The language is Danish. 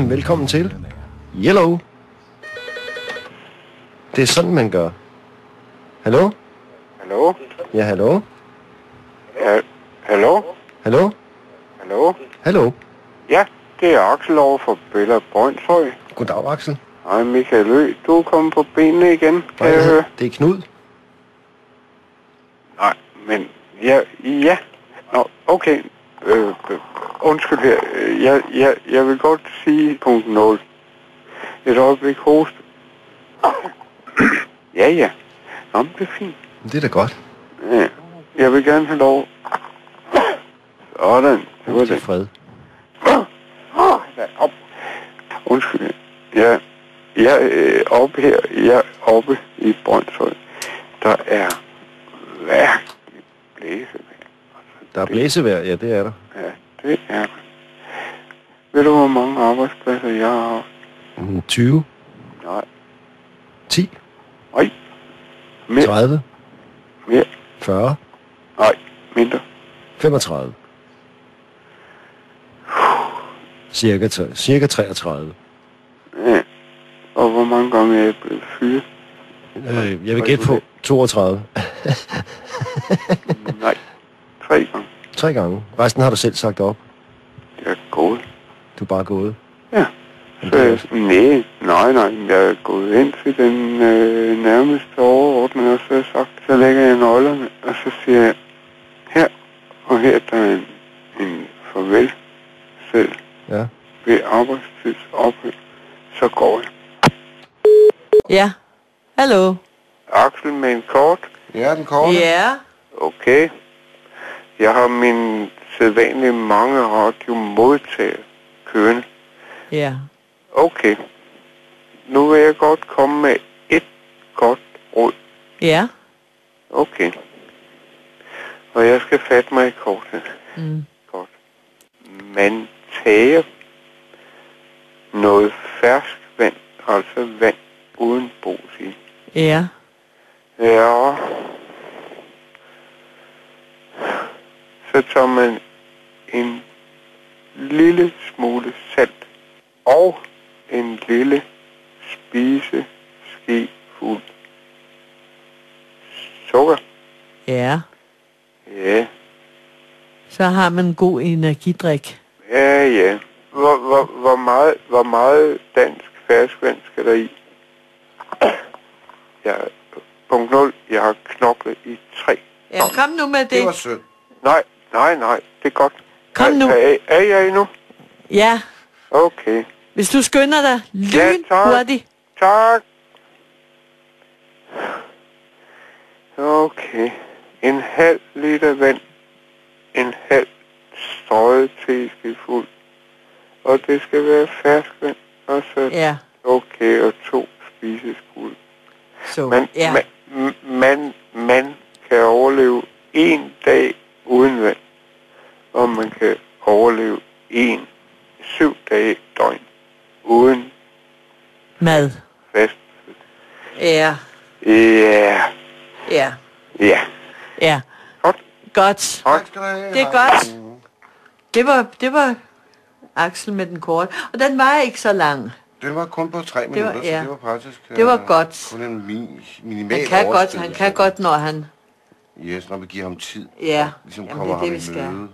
Velkommen til Yellow. Det er sådan, man gør. Hallo? Hallo? Ja, hallo? Ja, hallo? Hallo? Hallo? Hallo? Ja, det er Axel over for Bella Brøndshøj. Goddag, Axel. Hej, Michael Ø. Du er kommet på benene igen, kan jeg høre? Det er Knud. Nej, men... Ja. Nå, okay. Undskyld her. Jeg vil godt sige punkt 0. Et øjeblik hoste. Ja. Nå, men det er fint. Det er da godt. Ja. Jeg vil gerne have lov. Sådan. Det var Til det. fred. Undskyld. Jeg er oppe her. Jeg er oppe i Brøndshøj. Der er virkelig blæsevejr. Der er blæsevejr, ja, det er der. Ja, det er der. Ved du, hvor mange arbejdspladser jeg har haft? 20. Nej. 10. Nej. Mere. 30. Mere. 40. Nej, mindre. 35. Cirka 33. Ja. Og hvor mange gange er jeg blevet fyret? Jeg vil gætte på 32. Nej. 3 gange. 3 gange. Resten har du selv sagt op. Jeg er gået. Du er bare gået. Ja. Så nej, jeg er gået hen til den nærmeste overordnede, og så har jeg sagt, så lægger jeg nøglerne, og så siger jeg, her, og her der er en farvel selv Ja. ved arbejdstidsophør, så går jeg. Ja. Hallo. Axel med en kort. Ja, den korte. Ja. Okay. Jeg har min sædvanlige mange radiomodtager kørende. Ja. Okay. Nu vil jeg godt komme med et godt råd. Ja. Okay. Og jeg skal fatte mig i kortet. Godt. Man tager noget fersk vand, altså vand uden brus i. Ja. Ja. Så tager man en lille smule salt og en lille spiseske fuld sukker. Ja. Ja. Så har man en god energidrik. Ja. Hvor meget dansk ferskvand skal der i? Ja, punkt 0. Jeg har knoklet i 3. Ja, kom nu med Det det. var synd. Nej, det er godt. Kom nu. Er jeg endnu? Ja. Okay. Hvis du skynder dig hurtigt. Tak. Okay. En halv liter vand. En halv strøget teske fuld. Og det skal være ferskvand. Og så Ja. okay, og 2 spiseskuld. Så. Ja. Man kan overleve 1 dag uden vand. Og man kan overleve 7 dage døgn uden Mad. fast. Ja. Ja. Ja. Ja. Ja. Godt. Godt. Tak skal du have. Det er godt. Det var Axel med den korte. Og den var ikke så lang. Den var kun på 3 minutter, så det var faktisk... Det var godt. Kun en minimal Han kan godt, når han... Yes, når vi giver ham tid. Ja. Ligesom Jamen, kommer det er det, ham vi i skal. møde.